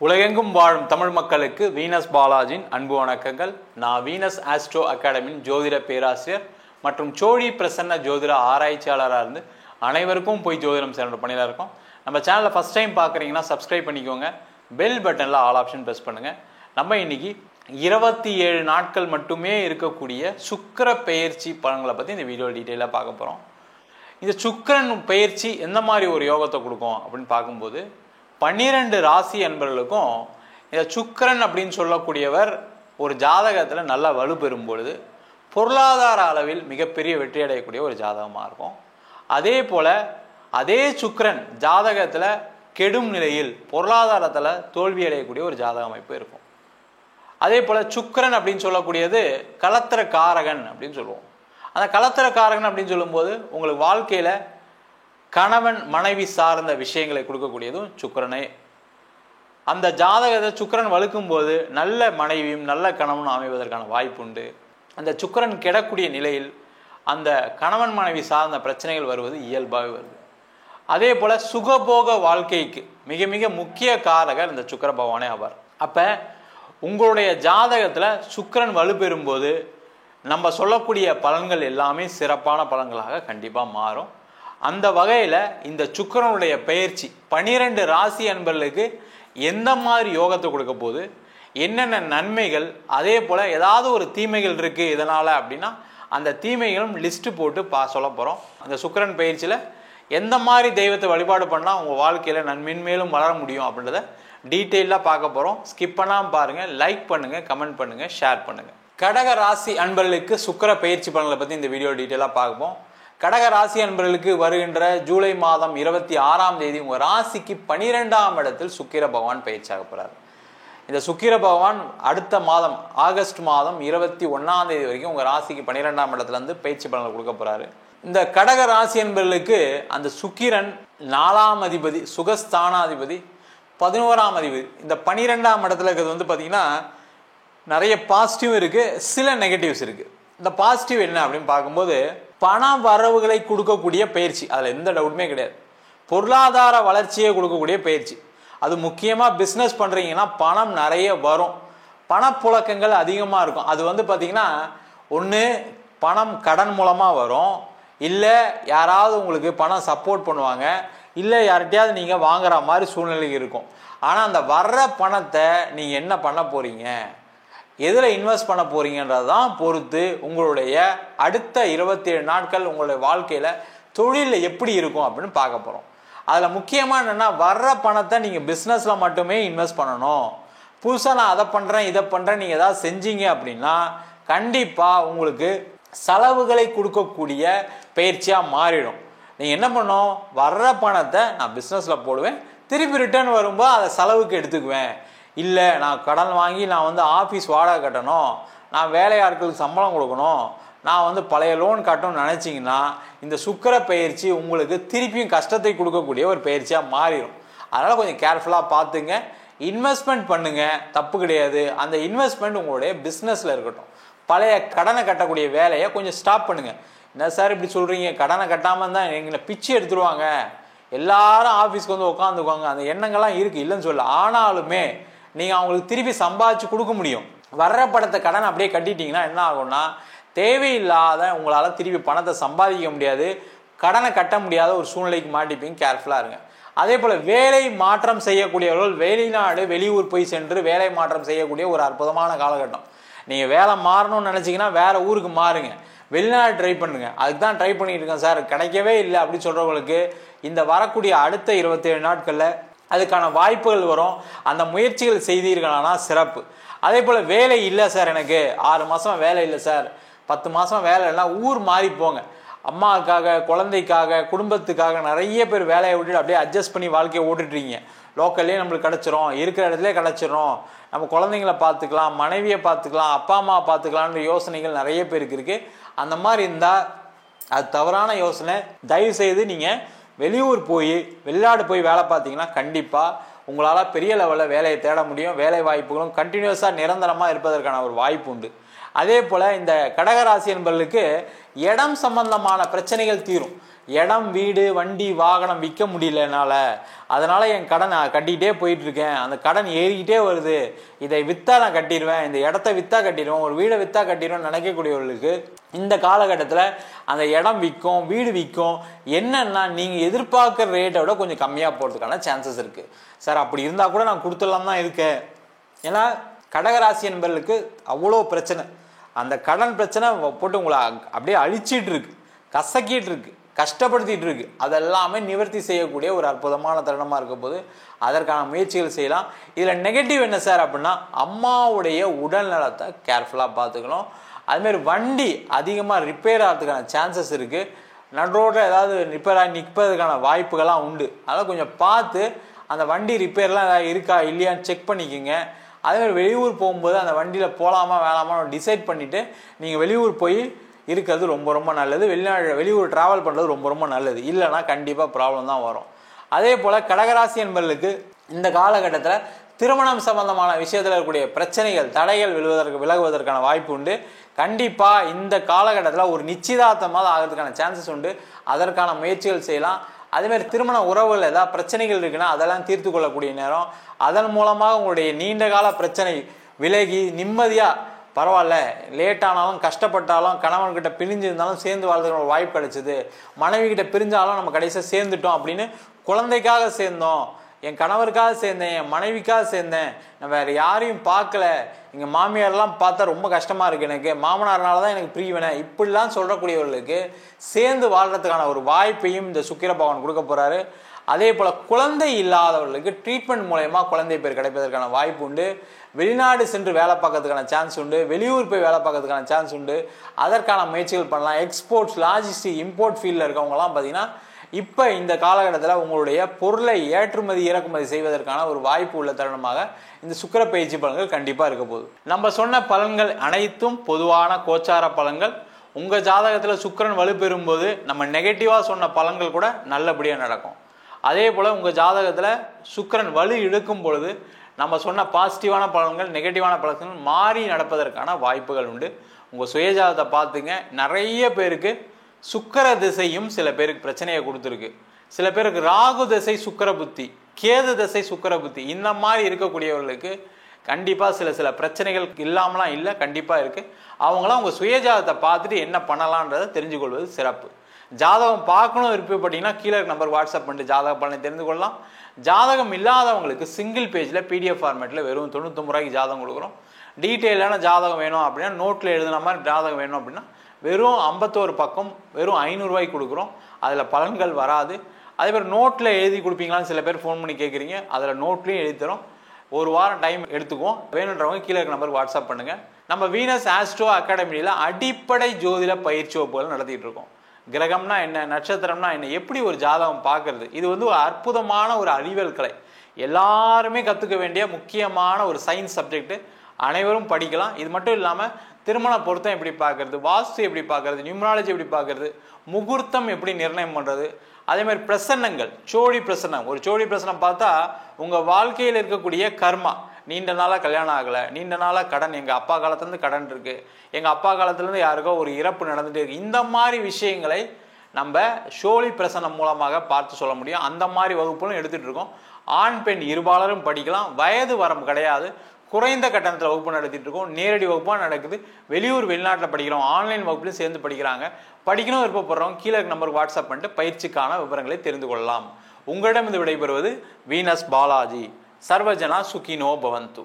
உலகெங்கும் வாழும் தமிழ் மக்களுக்கு வீனஸ் பாலாஜின் அன்பு வணக்கங்கள். நான் வீனஸ் ஆஸ்ட்ரோ அகாடமியின் ஜோதிட பேராசிரியர் மற்றும் சோழி பிரசன்ன ஜோதிட ஆராய்ச்சியாளராக இருந்து அனைவருக்கும் போய் ஜோதிடம் சென்ற பணியில் இருக்கோம். நம்ம சேனலை ஃபஸ்ட் டைம் பார்க்குறீங்கன்னா சப்ஸ்கிரைப் பண்ணிக்கோங்க, பெல் பட்டனில் ஆல் ஆப்ஷன் ப்ரெஸ் பண்ணுங்கள். நம்ம இன்னைக்கு 27 நாட்கள் மட்டுமே இருக்கக்கூடிய சுக்கிர பெயர்ச்சி பலன்களை பற்றி இந்த வீடியோ டீட்டெயிலாக பார்க்க போகிறோம். இந்த சுக்கிரன் பெயர்ச்சி எந்த மாதிரி ஒரு யோகத்தை கொடுக்கும் அப்படின்னு பார்க்கும்போது 12 ராசி அன்பர்களுக்கும் இந்த சுக்கிரன் அப்படின்னு சொல்லக்கூடியவர் ஒரு ஜாதகத்தில் நல்லா வலு பெறும் பொழுது பொருளாதார அளவில் மிகப்பெரிய வெற்றி அடையக்கூடிய ஒரு ஜாதகமாக இருக்கும். அதே போல் அதே சுக்கிரன் ஜாதகத்தில் கெடும் நிலையில் பொருளாதாரத்தில் தோல்வி அடையக்கூடிய ஒரு ஜாதக அமைப்பு இருக்கும். அதே போல் சுக்கிரன் அப்படின்னு சொல்லக்கூடியது கலத்திர காரகன் அப்படின்னு சொல்லுவோம். அந்த கலத்திர காரகன் அப்படின்னு சொல்லும்போது உங்களுக்கு வாழ்க்கையில் கணவன் மனைவி சார்ந்த விஷயங்களை கொடுக்கக்கூடியதும் சுக்கிரனே. அந்த ஜாதகத்தை சுக்கிரன் வலுக்கும் போது நல்ல மனைவியும் நல்ல கணவனும் அமைவதற்கான வாய்ப்பு உண்டு. அந்த சுக்கிரன் கெடக்கூடிய நிலையில் அந்த கணவன் மனைவி சார்ந்த பிரச்சனைகள் வருவது இயல்பாகவே வருது. அதே போல் சுகபோக வாழ்க்கைக்கு மிக மிக முக்கிய காரகர் இந்த சுக்கிர பகவானே ஆவார். அப்போ உங்களுடைய ஜாதகத்தில் சுக்கிரன் வலுப்பெறும்போது நம்ம சொல்லக்கூடிய பலன்கள் எல்லாமே சிறப்பான பலன்களாக கண்டிப்பாக மாறும். அந்த வகையில் இந்த சுக்கிரனுடைய பெயர்ச்சி 12 ராசி அன்பர்களுக்கு எந்த மாதிரி யோகத்தை கொடுக்க போகுது, என்னென்ன நன்மைகள், அதே போல் ஏதாவது ஒரு தீமைகள் இருக்குது இதனால் அப்படின்னா அந்த தீமைகளும் லிஸ்ட்டு போட்டு சொல்ல போகிறோம். அந்த சுக்கிரன் பயிற்சியில் எந்த மாதிரி தெய்வத்தை வழிபாடு பண்ணால் உங்கள் வாழ்க்கையில் மென்மேலும் வளர முடியும் அப்படின்றத டீட்டெயிலாக பார்க்க போகிறோம். ஸ்கிப் பண்ணாமல் பாருங்கள், லைக் பண்ணுங்கள், கமெண்ட் பண்ணுங்கள், ஷேர் பண்ணுங்கள். கடக ராசி அன்பர்களுக்கு சுக்கிர பயிற்சி பலன்களை பற்றி இந்த வீடியோ டீட்டெயிலாக பார்ப்போம். கடக ராசி அன்பர்களுக்கு வருகின்ற ஜூலை மாதம் 26ஆம் தேதி உங்கள் ராசிக்கு 12ஆம் இடத்தில் சுக்கிர பகவான் பயிற்சியாக போகிறார். இந்த சுக்கிர பகவான் அடுத்த மாதம் ஆகஸ்ட் மாதம் 21ஆம் தேதி வரைக்கும் உங்கள் ராசிக்கு 12ஆம் இடத்துலேருந்து பயிற்சி பலன்களை கொடுக்க போகிறாரு. இந்த கடக ராசி அன்பர்களுக்கு அந்த சுக்கிரன் 4ஆம் அதிபதி, சுகஸ்தானாதிபதி, 11ஆம் அதிபதி. இந்த 12ஆம் இடத்துல இருக்கிறது வந்து பார்த்தீங்கன்னா நிறைய பாசிட்டிவ் இருக்குது, சில நெகட்டிவ்ஸ் இருக்குது. இந்த பாசிட்டிவ் என்ன அப்படின்னு பார்க்கும்போது பண வரவுகளை கொடுக்கக்கூடிய பயிற்சி, அதில் எந்த டவுட்டுமே கிடையாது. பொருளாதார வளர்ச்சியை கொடுக்கக்கூடிய பயிற்சி, அது முக்கியமாக பிஸ்னஸ் பண்ணுறீங்கன்னா பணம் நிறைய வரும், பணப்புழக்கங்கள் அதிகமாக இருக்கும். அது வந்து பார்த்திங்கன்னா ஒன்று பணம் கடன் மூலமாக வரும், இல்லை யாராவது உங்களுக்கு பணம் சப்போர்ட் பண்ணுவாங்க, இல்லை யார்கிட்டையாவது நீங்கள் வாங்குற மாதிரி சூழ்நிலை இருக்கும். ஆனால் அந்த வர்ற பணத்தை நீங்கள் என்ன பண்ண போகிறீங்க, எதில் இன்வெஸ்ட் பண்ண போறீங்கன்றது தான் பொறுத்து உங்களுடைய அடுத்த 27 நாட்கள் உங்களுடைய வாழ்க்கையில் தொழிலில் எப்படி இருக்கும் அப்படின்னு பார்க்க போகிறோம். அதில் முக்கியமாக என்னென்னா வர்ற பணத்தை நீங்கள் பிஸ்னஸில் மட்டுமே இன்வெஸ்ட் பண்ணணும். புதுசாக நான் அதை பண்ணுறேன் இதை பண்ணுறேன் நீங்கள் ஏதாவது செஞ்சீங்க அப்படின்னா கண்டிப்பாக உங்களுக்கு செலவுகளை கொடுக்கக்கூடிய பயிற்சியாக மாறிடும். நீங்கள் என்ன பண்ணணும், வர்ற பணத்தை நான் பிஸ்னஸில் போடுவேன், திருப்பி ரிட்டர்ன் வரும்போது அதை செலவுக்கு எடுத்துக்குவேன். இல்லை நான் கடன் வாங்கி நான் வந்து ஆஃபீஸ் வாடகை கட்டணும், நான் வேலையாட்களுக்கு சம்பளம் கொடுக்கணும், நான் வந்து பழைய லோன் கட்டணும்னு நினச்சிங்கன்னா இந்த சுக்கிர பயிற்சி உங்களுக்கு திருப்பியும் கஷ்டத்தை கொடுக்கக்கூடிய ஒரு பயிற்சியாக மாறிடும். அதனால் கொஞ்சம் கேர்ஃபுல்லாக பார்த்துங்க. இன்வெஸ்ட்மெண்ட் பண்ணுங்கள், தப்பு கிடையாது. அந்த இன்வெஸ்ட்மெண்ட் உங்களுடைய பிஸ்னஸில் இருக்கட்டும். பழைய கடனை கட்டக்கூடிய வேலையை கொஞ்சம் ஸ்டாப் பண்ணுங்கள். என்ன சார் இப்படி சொல்கிறீங்க, கடனை கட்டாமல் இருந்தால் எங்களை பிச்சு எடுத்துருவாங்க, எல்லாரும் ஆஃபீஸ்க்கு வந்து உட்காந்துக்குவாங்க, அந்த எண்ணங்கள்லாம் இருக்குது, இல்லைன்னு சொல்ல. ஆனாலுமே நீங்கள் அவங்களுக்கு திருப்பி சம்பாதிச்சு கொடுக்க முடியும். வர்ற பணத்தை கடன் அப்படியே கட்டிட்டீங்கன்னா என்ன ஆகும்னா தேவையில்லாத உங்களால் திருப்பி பணத்தை சம்பாதிக்க முடியாது, கடனை கட்ட முடியாத ஒரு சூழ்நிலைக்கு மாட்டிப்பீங்க. கேர்ஃபுல்லாக இருங்க. அதே போல் வேலை மாற்றம் செய்யக்கூடியவர்கள் வெளிநாடு வெளியூர் போய் சென்று வேலை மாற்றம் செய்யக்கூடிய ஒரு அற்புதமான காலகட்டம். நீங்கள் வேலை மாறணும்னு நினச்சிங்கன்னா வேறு ஊருக்கு மாறுங்க, வெளிநாடு ட்ரை பண்ணுங்க. அதுக்கு தான் ட்ரை பண்ணிட்டு இருக்கேன் சார், கிடைக்கவே இல்லை அப்படின்னு சொல்கிறவங்களுக்கு இந்த வரக்கூடிய அடுத்த 27 நாட்களில் அதுக்கான வாய்ப்புகள் வரும். அந்த முயற்சிகள் செய்தீர்களானா சிறப்பு. அதே போல் வேலை இல்லை சார், எனக்கு 6 மாதம் வேலை இல்லை சார், 10 மாதம் வேலை இல்லைனா ஊர் மாறி போங்க. அம்மாவுக்காக, குழந்தைக்காக, குடும்பத்துக்காக நிறைய பேர் வேலையை விட்டுட்டு அப்படியே அட்ஜஸ்ட் பண்ணி வாழ்க்கையை ஓட்டுட்ருக்கீங்க. லோக்கல்லே நம்மளுக்கு கிடச்சிரும், இருக்கிற இடத்துல கிடச்சிரும், நம்ம குழந்தைங்கள பார்த்துக்கலாம், மனைவியை பார்த்துக்கலாம், அப்பா அம்மாவை பார்த்துக்கலான்ற யோசனைகள் நிறைய பேருக்கு இருக்குது. அந்த மாதிரி இருந்தால் அது தவறான யோசனை. தயவுசெய்து நீங்கள் வெளியூர் போய் வெளிநாடு போய் வேலை பார்த்தீங்கன்னா கண்டிப்பாக உங்களால் பெரிய லெவலில் வேலையை தேட முடியும். வேலை வாய்ப்புகளும் கண்டினியூஸாக நிரந்தரமாக இருப்பதற்கான ஒரு வாய்ப்பு உண்டு. அதே போல் இந்த கடகராசி என்பவர்களுக்கு இடம் சம்பந்தமான பிரச்சனைகள் தீரும். இடம், வீடு, வண்டி, வாகனம் விற்க முடியலனால அதனால என் கடன் நான் கட்டிகிட்டே போயிட்டு இருக்கேன், அந்த கடன் ஏறிக்கிட்டே வருது, இதை விற்றா நான் கட்டிடுவேன், இந்த இடத்த விற்றா கட்டிடுவேன், ஒரு வீடை விற்றா கட்டிடுவேன் நினைக்கக்கூடியவர்களுக்கு இந்த காலகட்டத்தில் அந்த இடம் விற்கும், வீடு விற்கும். என்னன்னா நீங்கள் எதிர்பார்க்குற ரேட்டை விட கொஞ்சம் கம்மியாக போகிறதுக்கான சான்சஸ் இருக்குது. சார் அப்படி இருந்தால் கூட நான் கொடுத்துடலாம் தான் இருக்கேன். ஏன்னா கடகராசி என்பவர்களுக்கு அவ்வளோ பிரச்சனை, அந்த கடன் பிரச்சனை போட்டு உங்களை அப்படியே அழிச்சிட்டு இருக்கு, கசக்கிட்டு இருக்கு, கஷ்டப்படுத்திட்டு இருக்கு. அதெல்லாமே நிவர்த்தி செய்யக்கூடிய ஒரு அற்புதமான தருணமாக இருக்க போது அதற்கான முயற்சிகள் செய்யலாம். இதில் நெகட்டிவ் என்ன சார் அப்படின்னா, அம்மாவுடைய உடல் நலத்தை கேர்ஃபுல்லாக பார்த்துக்கணும். அதுமாரி வண்டி அதிகமாக ரிப்பேர் ஆகிறதுக்கான சான்சஸ் இருக்குது. நடுரோட்டில் ஏதாவது ரிப்பேர் ஆகி நிற்பதுக்கான வாய்ப்புகள்லாம் உண்டு. அதெல்லாம் கொஞ்சம் பார்த்து அந்த வண்டி ரிப்பேர்லாம் ஏதாவது இருக்கா இல்லையான்னு செக் பண்ணிக்கோங்க. அதேமாதிரி வெளியூர் போகும்போது அந்த வண்டியில் போகலாமா வேணாமான்னு டிசைட் பண்ணிவிட்டு நீங்கள் வெளியூர் போய் இருக்கிறது ரொம்ப ரொம்ப நல்லது. வெளியூர் ட்ராவல் பண்ணுறது ரொம்ப ரொம்ப நல்லது. இல்லைனா கண்டிப்பாக ப்ராப்ளம் தான் வரும். அதே போல் கடகராசி என்பவர்களுக்கு இந்த காலகட்டத்தில் திருமணம் சம்பந்தமான விஷயத்தில் இருக்கக்கூடிய பிரச்சனைகள், தடைகள் விலகுவதற்கான வாய்ப்பு உண்டு. கண்டிப்பாக இந்த காலகட்டத்தில் ஒரு நிச்சயதார்த்தமாக ஆகிறதுக்கான சான்சஸ் உண்டு. அதற்கான முயற்சிகள் செய்யலாம். அதேமாதிரி திருமண உறவுகள் ஏதாவது பிரச்சனைகள் இருக்குன்னா அதெல்லாம் தீர்த்து கொள்ளக்கூடிய நேரம். அதன் மூலமாக உங்களுடைய நீண்ட கால பிரச்சனை விலகி நிம்மதியாக பரவாயில்ல, லேட்டானாலும் கஷ்டப்பட்டாலும் கணவன்கிட்ட பிரிஞ்சிருந்தாலும் சேர்ந்து வாழ்றதுக்கு ஒரு வாய்ப்பு கிடைச்சிது, மனைவி கிட்ட பிரிஞ்சாலும் நம்ம கடைசியாக சேர்ந்துட்டோம் அப்படின்னு குழந்தைக்காக சேர்ந்தோம், என் கணவருக்காக சேர்ந்தேன், என் மனைவிக்காக சேர்ந்தேன், நான் வேறு யாரையும் பார்க்கல, எங்கள் மாமியாரெலாம் பார்த்தா ரொம்ப கஷ்டமாக இருக்குது, எனக்கு மாமனார்னால தான் எனக்கு பிரிவினை, இப்படிலாம் சொல்லக்கூடியவர்களுக்கு சேர்ந்து வாழ்கிறதுக்கான ஒரு வாய்ப்பையும் இந்த சுக்கிர பகவான் கொடுக்க போகிறாரு. அதே போல் குழந்தை இல்லாதவர்களுக்கு ட்ரீட்மெண்ட் மூலயமா குழந்தை பேர் கிடைப்பதற்கான வாய்ப்பு உண்டு. வெளிநாடு சென்று வேலை பார்க்கறதுக்கான சான்ஸ் உண்டு. வெளியூர் போய் வேலை பார்க்கறதுக்கான சான்ஸ் உண்டு. அதற்கான முயற்சிகள் பண்ணலாம். எக்ஸ்போர்ட்ஸ், லாஜிஸ்டிக், இம்போர்ட் ஃபீல்டில் இருக்கவங்கலாம் பார்த்தீங்கன்னா இப்போ இந்த காலகட்டத்தில் உங்களுடைய பொருளை ஏற்றுமதி இறக்குமதி செய்வதற்கான ஒரு வாய்ப்பு உள்ள தருணமாக இந்த சுக்கிர பயிற்சி பலன்கள் கண்டிப்பாக இருக்க போகுது. நம்ம சொன்ன பலன்கள் அனைத்தும் பொதுவான கோச்சார பலன்கள். உங்கள் ஜாதகத்தில் சுக்கிரன் வலுப்பெறும் போது நம்ம நெகட்டிவாக சொன்ன பலன்கள் கூட நல்லபடியாக நடக்கும். அதே போல் உங்கள் ஜாதகத்தில் சுக்கிரன் வலு இழுக்கும் பொழுது நம்ம சொன்ன பாசிட்டிவான பலன்கள், நெகட்டிவான பலன்கள் மாறி நடப்பதற்கான வாய்ப்புகள் உண்டு. உங்கள் சுயஜாதகத்தை பார்த்துங்க. நிறைய பேருக்கு சுக்கிர திசையும் சில பேருக்கு பிரச்சனையை கொடுத்துருக்கு. சில பேருக்கு ராகு திசை சுக்கிர புத்தி, கேது திசை சுக்கிர புத்தி, இந்த மாதிரி இருக்கக்கூடியவர்களுக்கு கண்டிப்பாக சில பிரச்சனைகள் இல்லாமலாம் இல்லை, கண்டிப்பாக இருக்குது. அவங்களாம் உங்கள் சுயஜாதகத்தை பார்த்துட்டு என்ன பண்ணலான்றதை தெரிஞ்சு கொள்வது சிறப்பு. ஜாதகம் பார்க்கணும் விருப்பப்பட்டீங்கன்னா கீழே நம்பர் வாட்ஸ்அப் பண்ணிட்டு ஜாதக பலனை தெரிந்து கொள்ளலாம். ஜாதகம் இல்லாதவங்களுக்கு சிங்கிள் பேஜில் பிடிஎஃப் ஃபார்மேட்டில் வெறும் 99 ரூபாய்க்கு ஜாதகம் கொடுக்குறோம். டீட்டெயிலான ஜாதகம் வேணும் அப்படின்னா, நோட்டில் எழுதுன மாதிரி ஜாதகம் வேணும் அப்படின்னா வெறும் 51 பக்கம் வெறும் 500 ரூபாய்க்கு கொடுக்குறோம். அதில் பலன்கள் வராது. அதே மாதிரி நோட்டில் எழுதி கொடுப்பீங்களான்னு சில பேர் ஃபோன் பண்ணி கேட்குறீங்க. அதில் நோட்லேயும் எழுதி தரோம். ஒரு வாரம் டைம் எடுத்துக்குவோம். வேணுன்றவங்க கீழே இருக்க நம்பருக்கு வாட்ஸ்அப் பண்ணுங்கள். நம்ம வீனஸ் ஆஸ்ட்ரோ அகாடமியில் அடிப்படை ஜோதிட பயிற்சி வகுப்புகள் நடத்திட்டு இருக்கோம். கிரகம்னா என்ன, நட்சத்திரம்னா என்ன, எப்படி ஒரு ஜாதகம் பார்க்கறது, இது வந்து ஒரு அற்புதமான ஒரு அறிவியல் கலை. எல்லாருமே கற்றுக்க வேண்டிய முக்கியமான ஒரு சயின்ஸ் சப்ஜெக்ட். அனைவரும் படிக்கலாம். இது மட்டும் இல்லாமல் திருமண பொருத்தம் எப்படி பார்க்கறது, வாஸ்து எப்படி பார்க்கறது, நியூமராலஜி எப்படி பார்க்கறது, முகூர்த்தம் எப்படி நிர்ணயம் பண்ணுறது, அதே மாதிரி பிரசன்னங்கள், சோழி பிரசன்னம். ஒரு சோழி பிரசனம் பார்த்தா உங்கள் வாழ்க்கையில் இருக்கக்கூடிய கர்மா, நீண்ட நாளாக கல்யாணம் ஆகலை, நீண்ட நாளாக கடன், எங்கள் அப்பா காலத்துலேருந்து கடன் இருக்குது, எங்கள் அப்பா காலத்துலேருந்து யாருக்கோ ஒரு இறப்பு நடந்துகிட்டே இருக்குது, இந்த மாதிரி விஷயங்களை நம்ம ஷோலி பிரசனம் மூலமாக பார்த்து சொல்ல முடியும். அந்த மாதிரி வகுப்புகளும் எடுத்துகிட்டு இருக்கோம். ஆண் பெண் இருபாலரும் படிக்கலாம். வயது வரம்பு கிடையாது. குறைந்த கட்டணத்தில் வகுப்பு நடத்திட்டு இருக்கோம். நேரடி வகுப்பாக நடக்குது. வெளியூர் வெளிநாட்டில் படிக்கிறோம். ஆன்லைன் வகுப்புலையும் சேர்ந்து படிக்கிறாங்க. படிக்கணும் விருப்பப்படுறவங்க கீழே நம்பருக்கு வாட்ஸ்அப் பண்ணிட்டு பயிற்சிக்கான விவரங்களை தெரிந்து கொள்ளலாம். உங்களிடம் இது விடைபெறுவது வீனஸ் பாலாஜி. சர்வஜனா சுகினோ பவந்து.